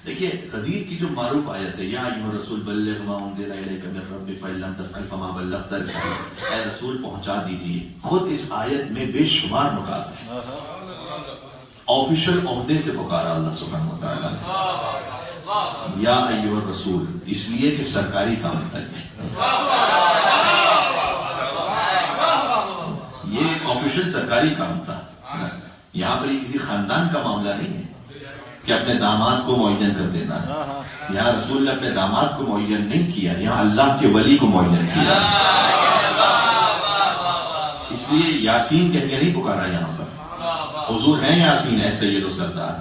دیکھیے غدیر کی جو معروف آیت ہے یا ایھا الرسول بلغ ما انزل الیک من ربک فإن لم تفعل فما بلغت رسالته، اے رسول پہنچا دیجیے. خود اس آیت میں بے شمار نکات ہیں. آفیشل عہدے سے پکارا اللہ سبحانہ و تعالیٰ یا ایھا الرسول، اس لیے کہ سرکاری کام تھا. یہ ایک آفیشل سرکاری کام تھا. یہاں پر یہ کسی خاندان کا معاملہ نہیں ہے کہ اپنے داماد کو معین کر دینا. یہاں رسول نے اپنے داماد کو معین نہیں کیا، یہاں اللہ کے ولی کو معین کیا. اس لیے یاسین کہہ کے نہیں پکارا یہاں پر. حضور ہیں یاسین اے سید و سردار،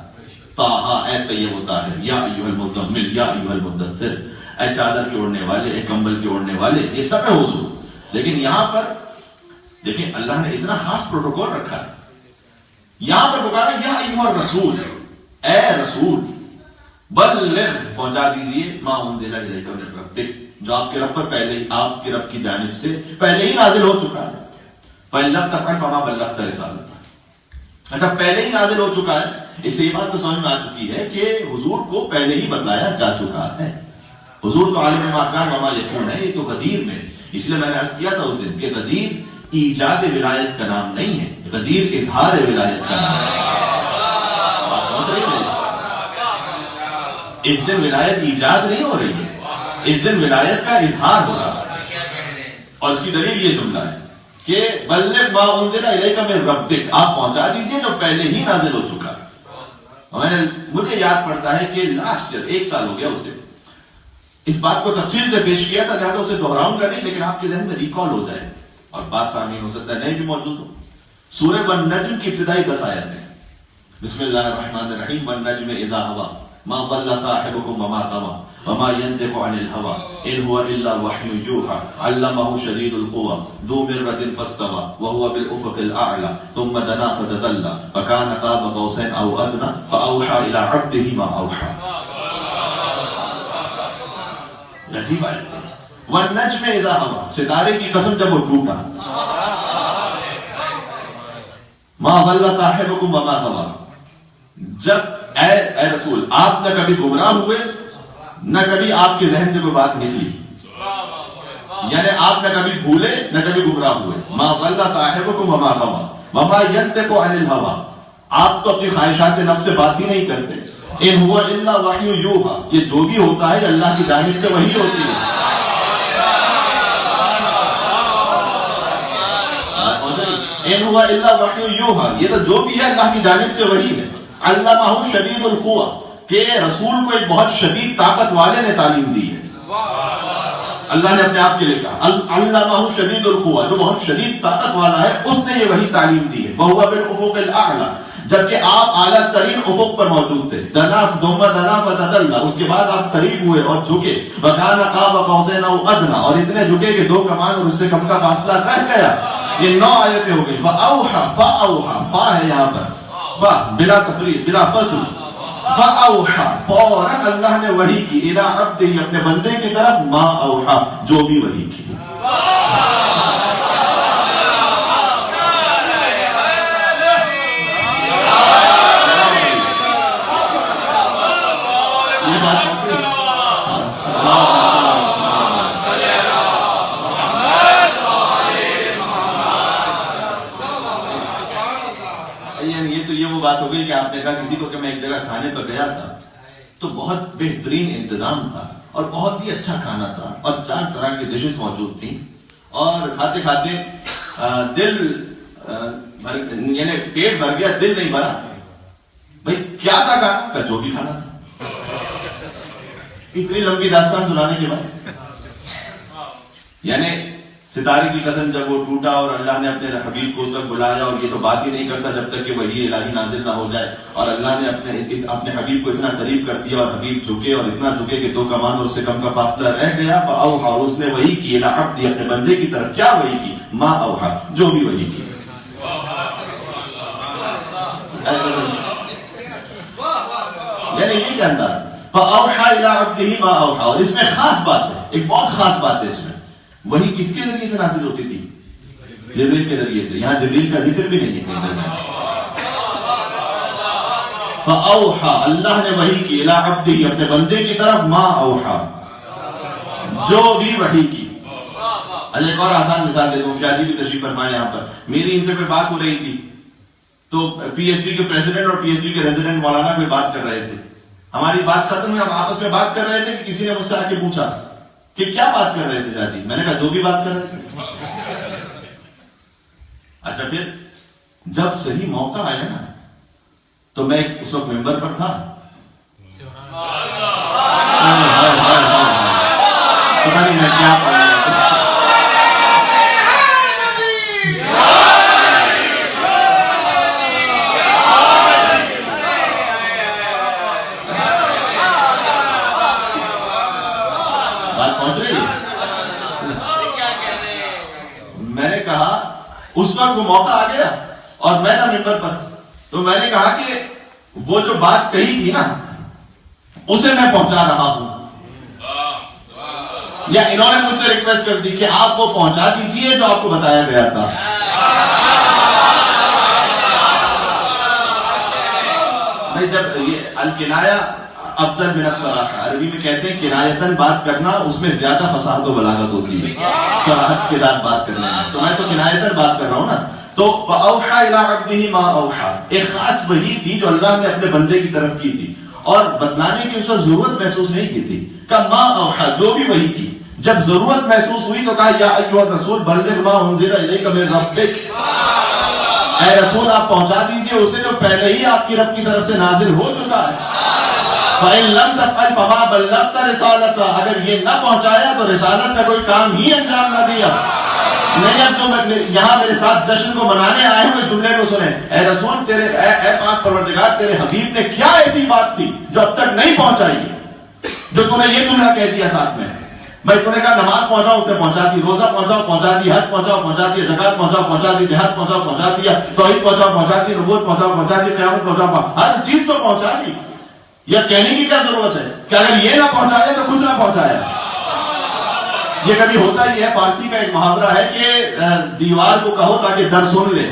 طٰہٰ اے طیب و طاہر، یا ایھا المزمل یا ایھا المدثر، اے چادر کے اوڑھنے والے، اے کمبل کے اوڑھنے والے، یہ سب ہے حضور. لیکن یہاں پر دیکھیں اللہ نے اتنا خاص پروٹوکول رکھا ہے. یہاں پر پکارا یا ایھا الرسول، اے رسول بلغ پہنچا دیجیے ما انزل الیک من ربک، جو آپ کے رب پر پہلے آپ کے رب کی جانب سے پہلے ہی نازل ہو چکا ہے. فإن لم تفعل فما بلغت رسالته. اچھا پہلے ہی نازل ہو چکا ہے، اس سے یہ بات تو سمجھ میں آ چکی ہے کہ حضور کو پہلے ہی بتلایا جا چکا ہے. حضور تو عالم ما کان وما یکون ہے. یہ تو غدیر میں، اس لیے میں نے عرض کیا تھا اس دن کہ غدیر ایجاد ولایت کا نام نہیں ہے، غدیر اظہار ولایت کا نام ہے. اس دن ولایت ایجاد نہیں ہو رہی ہے، اس دن ولایت کا اظہار ہو رہا ہے. اور اس کی دلیل یہ جملہ ہے کہ بلغ ما انزل الیک من ربک، آپ پہنچا دیجئے جو پہلے ہی نازل ہو چکا ہے. مجھے یاد پڑتا ہے کہ لاسٹ ایئر 1 سال ہو گیا اسے اس بات کو تفصیل سے پیش کیا تھا، لہٰذا اسے دہراؤں گا نہیں، لیکن آپ کے ذہن میں ریکال ہو جائے اور بات سامعین ہو سکتا ہے نئے بھی موجود ہو. سورہ والنجم کی ابتدائی 10 آیتیں. بسم اللہ الرحمن الرحیم. والنجم اذا هوى ما ضل صاحبكم وما غوى وما ينطق عن الهوى ان هو الا وحي يوحى علمه شديد القوى ذو مرة فاستوى وهو بالافق الاعلى ثم دنا فتدلى فكان قاب قوسين او ادنى فاوحى الى عبده ما اوحى. عجیب آیت ہے. والنجم اذا هوى، ستارے کی قسم جب وہ ٹوٹا. ما ضل صاحبكم وما غوى، جب اے رسول آپ نہ کبھی گمراہ ہوئے نہ کبھی آپ کے ذہن سے کوئی بات نکلی، یعنی آپ نہ کبھی بھولے نہ کبھی گمراہ ہوئے. ما ضل صاحبكم وما غوى وما ينطق عن الهوى، آپ تو اپنی خواہشات نفس سے بات ہی نہیں کرتے. ان هو الا وحی یوحى، یہ جو بھی ہوتا ہے اللہ کی جانب سے وحی ہوتی ہے. ان هو الا وحی یوحى، یہ تو جو بھی ہے اللہ کی جانب سے وحی ہے. علمہ شدید القوى، کہ رسول کو ایک بہت شدید طاقت والے نے تعلیم دی ہے. اللہ نے اپنے آپ کے لیے کہا علمہ شدید القوى، جو بہت شدید طاقت والا ہے اس نے یہ وحی تعلیم دی ہے. وهو بالافق الاعلى، جبکہ آپ اعلیٰ ترین افق پر موجود تھے. دنا ثم دنا فتدلى، اس کے بعد آپ قریب ہوئے اور جھکے. وكان قاب قوسين او ادنى، اور اتنے جھکے کہ 2 کمان اور اس سے کم کا فاصلہ رہ گیا. یہ 9 آیتیں ہو گئی. فاوحى، فا ہے یہاں پر، فا بلا تفریق بلا فصل. فاوحى، فوراً اللہ نے وحی کی. الی عبدہ، اپنے بندے کی طرف. ما اوحى، جو بھی وحی کی. بات ہو گئی کہ آپ نے کہا کسی کو کہ میں ایک جگہ کھانے پر گیا تھا تو بہت بہترین انتظام تھا اور بہت ہی اچھا کھانا تھا اور 4 طرح کی ڈشز موجود تھیں اور کھاتے کھاتے دل یعنی پیٹ بھر گیا، دل نہیں بھرا. بھائی کیا تھا کھانا کا؟ جو بھی کھانا تھا. اتنی لمبی داستان سنانے کے بعد یعنی ستارے کی قسم جب وہ ٹوٹا اور اللہ نے اپنے حبیب کو اس وقت بلایا اور یہ تو بات ہی نہیں کرتا جب تک کہ وحی الہی نازل نہ ہو جائے، اور اللہ نے اپنے حبیب کو اتنا قریب کر دیا اور حبیب جھکے اور اتنا جھکے کہ 2 کمان اور اس سے کم کا فاصلہ رہ گیا. فاوحى، اس نے وحی کی. الی عبدہ، اپنے بندے کی طرف. کیا وحی کی؟ ما اوحى، جو بھی وحی کی. یعنی یہ کیا انداز. فاوحى الی عبدہ ما اوحى. اور اس میں خاص بات ہے، ایک بہت خاص بات ہے اس میں. وہی کس کے ذریعے سے نازل ہوتی تھی؟ جبریل کے ذریعے سے. یہاں جبریل کا ذکر بھی نہیں ہے. فاوحا، اللہ نے وحی کی، الی عبدہ، اپنے بندے کی طرف، ما اوحا، جو بھی وحی کی۔ ایک اور آسان مثال دے دوں، کیا جی بھی تشریف فرمائے یہاں پر، میری ان سے کوئی بات ہو رہی تھی تو پی ایچ ڈی کے پریزیڈنٹ اور پی ایچ ڈی کے ریزیڈنٹ مولانا کوئی بات کر رہے تھے، ہماری بات ختم ہوئی، ہم آپس میں بات کر رہے تھے کہ کسی نے مجھ سے آ کے پوچھا کہ کیا بات کر رہے تھے جاجی، میں نے کہا جو بھی بات کر رہے تھے۔ اچھا پھر جب صحیح موقع آیا نا تو میں اس وقت ممبر پر تھا، پتا نہیں میں کیا پڑھ رہا تھا۔ بات پہنچ رہی ہے؟ میں نے کہا اس وقت وہ موقع آ گیا اور میں تھا ممبر پر، تو میں نے کہا کہ وہ جو بات کہی تھی نا اسے میں پہنچا رہا ہوں، یا انہوں نے مجھ سے ریکویسٹ کر دی کہ آپ وہ پہنچا دیجئے جو آپ کو بتایا گیا تھا۔ نہیں، جب یہ الکنایا افضل من الصراحہ، عربی میں کہتے ہیں کنایتاً بات کرنا، اس میں زیادہ فصاحت و بلاغت ہوتی ہے صراحت کے ساتھ بات کرنے میں، تو میں تو کنایتاً بات کر رہا ہوں نا۔ تو فَأَوْحَى إِلَىٰ عَبْدِهِ مَا أَوْحَى، ایک خاص وحی تھی جو اللہ نے اپنے بندے کی طرف کی تھی، اور بتلانے کی اس وقت ضرورت محسوس نہیں کی تھی، کہ ما اوحا، جو بھی وحی کی، جب ضرورت محسوس ہوئی تو کہا یا ایھا الرسول بلغ ما انزل الیک من ربک، اے رسول آپ پہنچا دیجئے اسے جو پہلے ہی آپ کی رب کی طرف سے نازل ہو چکا ہے۔ فَإِن لَمْ تَفْعَلْ فَمَا بَلَّغْتَ رِسَالَتَهُ، اگر یہ نہ پہنچایا تو رسالت کا کوئی کام ہی انجام نہ دیا۔ نہیں، اب جو یہاں میرے ساتھ جشن کو منانے آئے ہیں اس جملے کو سنیں، اے رسول تیرے اے پاک پروردگار تیرے حبیب نے کیا ایسی بات تھی جو اب تک نہیں پہنچائی، جو تو نے یہ جملہ کہہ دیا ساتھ میں، بھائی تو نے کہا نماز پہنچاؤ اس نے پہنچا دی، روزہ پہنچاؤ پہنچا دی، حج پہنچاؤ پہنچا دیا، زکات پہنچاؤ پہنچا دی، جہاد پہنچاؤ پہنچا دیا، توحید پہنچاؤ پہنچا دی، نبوت پہنچاؤ پہنچا دی، قیامت پہنچاؤ، ہر چیز تو پہنچا دی۔ یہ کہنے کی کیا ضرورت ہے کہ اگر یہ نہ پہنچایا تو کچھ نہ پہنچایا۔ یہ کبھی ہوتا ہی ہے، فارسی کا ایک محاورہ ہے کہ دیوار کو کہو تاکہ در سن لے۔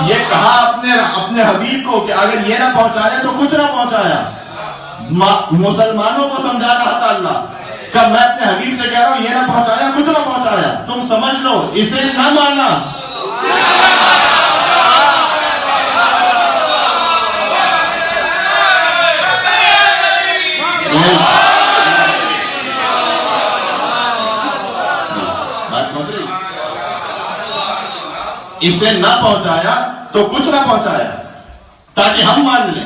یہ کہا اپنے حبیب کو کہ اگر یہ نہ پہنچایا تو کچھ نہ پہنچایا۔ مسلمانوں کو سمجھا رہا تھا اللہ کہ میں اپنے حبیب سے کہہ رہا ہوں یہ نہ پہنچایا کچھ نہ پہنچایا، تم سمجھ لو، اسے نہ ماننا۔ اسے نہ پہنچایا تو کچھ نہ پہنچایا تاکہ ہم مان لیں،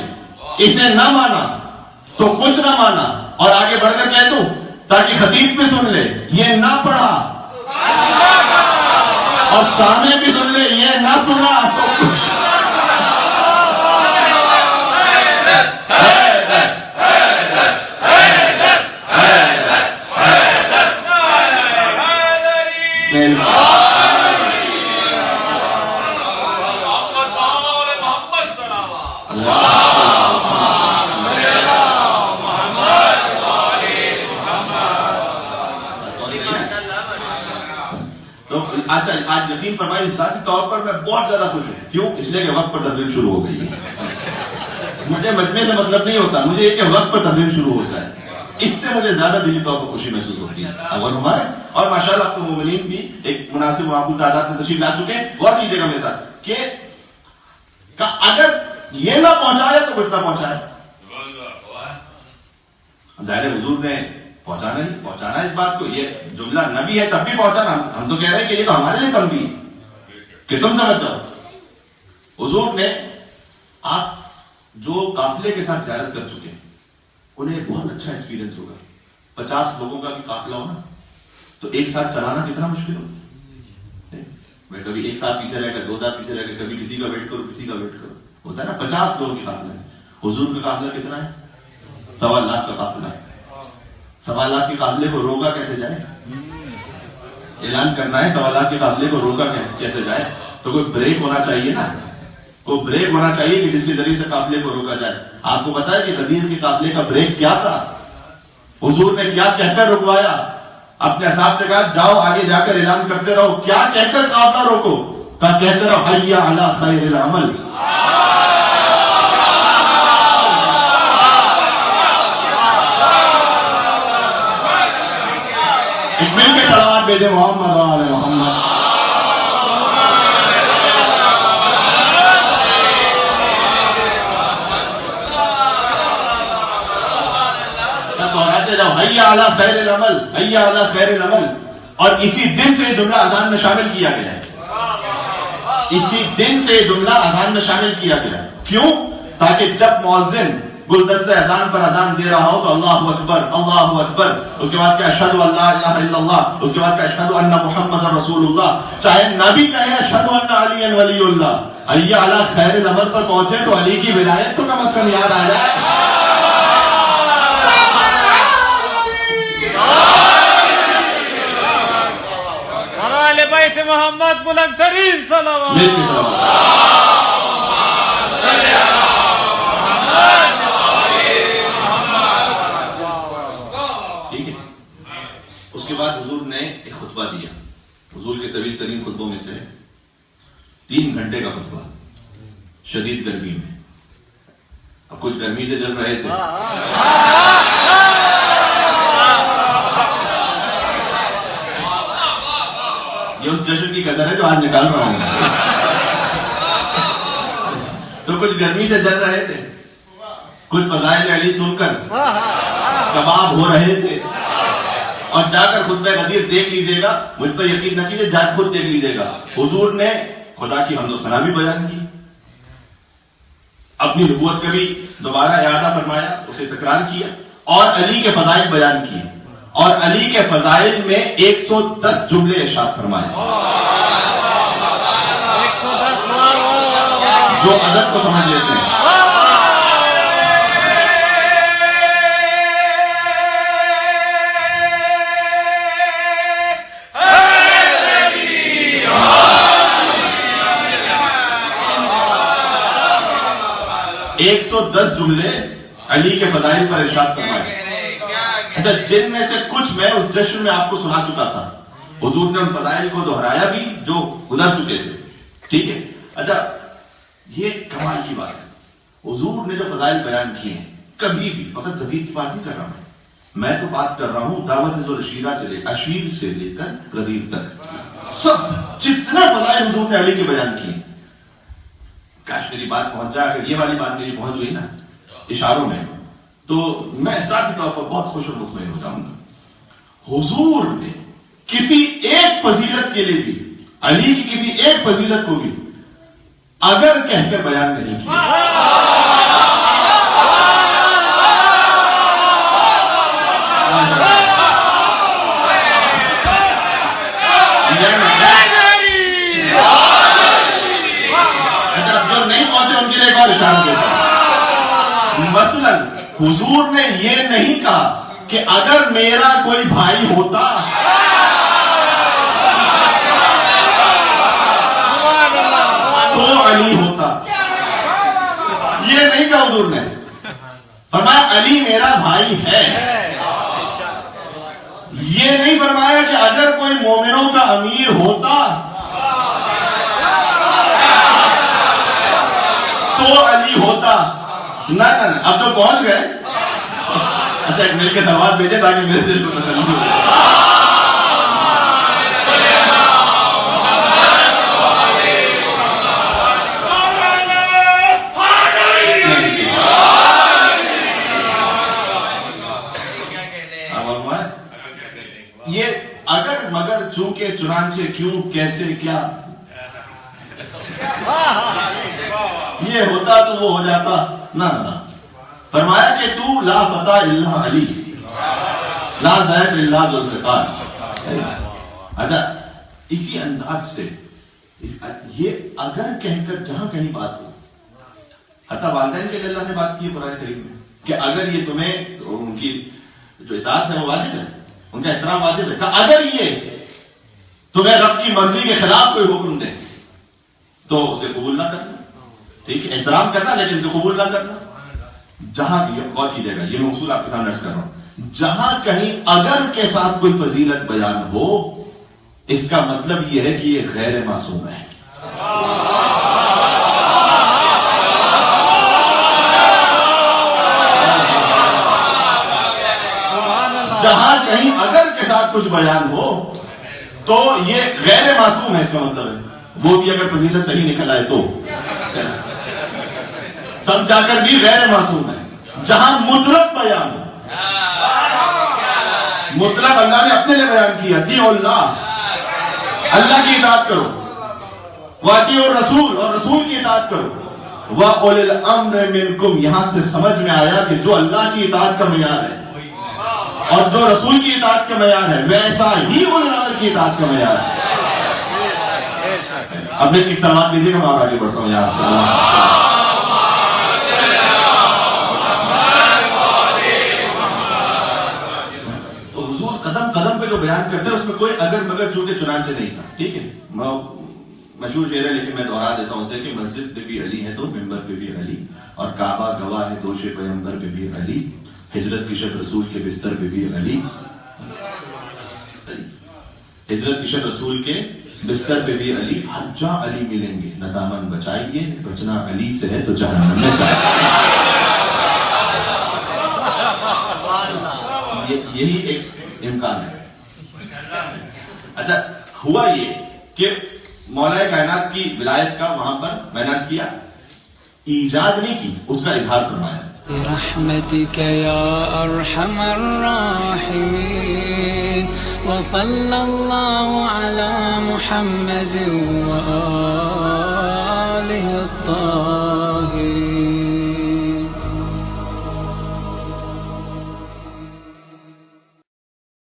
اسے نہ مانا تو کچھ نہ مانا، اور آگے بڑھ کر کہہ دوں تاکہ خطیب بھی سن لے یہ نہ پڑھا، اور سامنے بھی سن لے یہ نہ سنا تو کچھ۔ اچھا آج یقین فرمائیے ذاتی طور پر میں بہت زیادہ خوش ہوں، کیوں؟ اس لیے کہ وقت پر تقریر شروع ہو گئی ہے۔ مجھے مجمع سے مطلب نہیں ہوتا، مجھے یہ کہ وقت پر تقریر شروع ہو جائے، اس سے مجھے زیادہ دلی طور پر خوشی محسوس ہوتی ہے۔ اور ہمارے اور ماشاءاللہ اب تو مومنین بھی ایک مناسب معقول تعداد میں تشریف لا چکے ہیں۔ غور کیجیے گا میرے ساتھ کہ اگر یہ نہ پہنچایا تو کچھ نہ پہنچایا۔ ظاہر حضور نے پہنچانا اس بات کو، یہ جملہ نبی ہے تب بھی پہنچانا، ہم تو کہہ رہے ہیں کہ یہ تو ہمارے لیے تنبیہ ہے کہ تم سمجھ جاؤ۔ حضور نے، آپ جو قافلے کے ساتھ زیارت کر چکے انہیں بہت اچھا ایکسپیرینس ہوگا۔ 50 لوگوں کا بھی قافلہ ہونا تو ایک ساتھ چلانا کتنا مشکل ہوتا ہے، کبھی ایک ساتھ پیچھے رہ کر، 2 ساتھ پیچھے رہ کر، کبھی کسی کا ویٹ کرو کسی کا ویٹ کرو، ہوتا ہے نا۔ 50 لوگوں کی قافلہ ہے، حضور کا قافلہ کتنا ہے؟ 1.25 لاکھ کا قافلہ ہے۔ 1.25 لاکھ کے قافلے کو روکا کیسے جائے؟ اعلان کرنا ہے 1.25 لاکھ کے قافلے کو روکا کیسے جائے؟ تو کوئی بریک ہونا چاہیے نا، کوئی بریک ہونا چاہیے کہ جس کے ذریعے سے قافلے کو روکا جائے۔ آپ کو پتا ہے کہ غدیر کے قافلے کا بریک کیا تھا؟ حضور نے کیا کہہ کر رکوایا؟ اپنے اصحاب سے کہا جاؤ آگے جا کر اعلان کرتے رہو، کیا کہہ کر قافلہ روکو؟ کہتے رہو حی علی خیر العمل. ایک مل کے صلوات بھیجے محمد و آل محمد. حی علی خیر العمل، حی علی خیر العمل. اور اسی دن سے یہ جملہ اذان میں شامل کیا گیا ہے. اسی دن سے یہ جملہ اذان میں شامل کیا گیا. کیوں؟ تاکہ جب مؤذن گلدستہ اذان پر اذان دے رہا ہو تو اللہ اکبر اللہ اکبر، اس کے بعد کہ اشہد ان لا الہ الا اللہ، اس کے بعد کہ اشہد ان محمد رسول اللہ، چاہے نہ بھی کہے اشہد ان علی ولی اللہ، حی علی خیر العمل پر پہنچے تو علی کی ولایت تو کم از کم یاد آ جائے. بیت محمد بلند ترین صلوات. ٹھیک ہے. اس کے بعد حضور نے ایک خطبہ دیا. حضور کے طویل ترین خطبوں میں سے 3 گھنٹے کا خطبہ، شدید گرمی میں. اب کچھ گرمی سے جل رہے تھے. یہ اس جشن کی کسر ہے جو آج نکال رہا ہوں. تو کچھ گرمی سے جل رہے تھے، کچھ فضائل علی سن کر کباب ہو رہے تھے. اور جا کر خطبہ غدیر دیکھ لیجئے گا، مجھ پر یقین نہ کیجئے، جا خود دیکھ لیجئے گا. حضور نے خدا کی حمد و ثنا بھی بیان کی، اپنی نبوت کا بھی دوبارہ اعادہ فرمایا، اسے تکرار کیا، اور علی کے فضائل بیان کیے. اور علی کے فضائل میں 110 جملے ارشاد فرمائے جو ادب کو سمجھ لیتے ہیں. ایک 110 جملے علی کے فضائل پر ارشاد فرمائے. اچھا، جن میں سے کچھ میں اس جشن میں آپ کو سنا چکا تھا. حضور نے ان فضائل کو دہرایا بھی جو گزر چکے تھے. ٹھیک ہے. اچھا، یہ کمال کی بات ہے. حضور نے جو فضائل بیان کیے ہیں، کبھی بھی فقط غدیر کی بات نہیں کر رہا میں تو بات کر رہا ہوں دعوت ذوالعشیرہ سے اشیر سے لے کر غدیر تک. سب جتنے فضائل حضور نے علی کے بیان کیے. کاش میری بات پہنچ جائے. اگر یہ والی بات میری پہنچ گئی نا اشاروں میں، تو میں ذاتی طور پر بہت خوش اور مطمئن ہو جاؤں گا. حضور نے کسی ایک فضیلت کے لیے بھی، علی کی کسی ایک فضیلت کو بھی اگر کہہ کر بیان نہیں کیا. جو نہیں پہنچے ان کے لیے ایک اور اشارہ دیتا. مثلا حضور نے یہ نہیں کہا کہ اگر میرا کوئی بھائی ہوتا تو علی ہوتا. یہ نہیں کہا حضور نے. فرمایا علی میرا بھائی ہے. یہ نہیں فرمایا کہ اگر کوئی مومنوں کا امیر ہوتا تو علی ہوتا. نہ اب تو پہنچ گئے. اچھا، ایک مل کے سلوات بھیجے تاکہ میرے دل کو تسلی ہو. یہ اگر مگر چونکہ چنانچہ کیوں کیسے کیا یہ ہوتا تو وہ ہو جاتا. نہ فرمایا کہ تو لا فتح الا علی لا ذائب الا ذوالفقار. اچھا، اسی انداز سے یہ اگر کہہ کر جہاں کہیں بات ہو، حتیٰ والدین کے لیے اللہ نے بات کی ہے قرآن کریم میں کہ اگر یہ تمہیں ان کی جو اطاعت ہے وہ واجب ہے، ان کا احترام واجب ہے. کہ اگر یہ تمہیں رب کی مرضی کے خلاف کوئی حکم دے تو اسے قبول نہ کرنا. ٹھیک ہے، احترام کرنا لیکن اسے قبول نہ کرنا. جہاں غور کیجیے گا، یہ موصول آپ کے سامنے عرض کر رہا ہوں، جہاں کہیں اگر کے ساتھ کوئی فضیلت بیان ہو، اس کا مطلب یہ ہے کہ یہ غیر معصوم ہے. جہاں کہیں اگر کے ساتھ کچھ بیان ہو تو یہ غیر معصوم ہے، اس کا مطلب ہے وہ بھی اگر فضیلت صحیح نکل آئے تو تب جا کر بھی غیر معصوم ہے۔ جہاں مطلق بیان ہو، مطلق اللہ نے اپنے لیے بیان کیا، اطیعوا اللہ، اللہ کی اطاعت کرو، واطیعوا الرسول، اور رسول کی اطاعت کرو، وَأُولِي الْأَمْرِ مِنْكُمْ، یہاں سے سمجھ میں آیا کہ جو اللہ کی اطاعت کا معیار ہے اور جو رسول کی اطاعت کا معیار ہے ویسا ہی اولی الامر کی اطاعت کا معیار ہے۔ اب ایک سلام دیجیے گا، میں اور آگے بڑھتا ہوں یہاں سے۔ تو حضور قدم قدم پہ جو بیان کرتے ہیں اس میں کوئی اگر مگر چونکہ چنانچہ نہیں تھا، ٹھیک ہے۔ مشہور شعر ہے لیکن میں دہرا دیتا ہوں اسے کہ مسجد پہ بھی علی ہے تو ممبر پہ بھی علی، اور کعبہ گواہ ہے دوش پیغمبر پہ بھی علی، ہجرت کی شب رسول کے بستر پہ بھی علی، ہجرت کی شب رسول کے بستر پہ بھی علی، ہر جا علی ملیں گے، نہ دامن بچائیے، بچنا علی سے ہے تو جہنم میں جائیے۔ یہی ایک امکان ہے۔ اچھا ہوا یہ کہ مولا کائنات کی ولایت کا وہاں پر میں نے عرض کیا ایجاد نہیں کی، اس کا اظہار فرمایا۔ برحمتك يا أرحم الراحمين وصلى الله على محمد وآله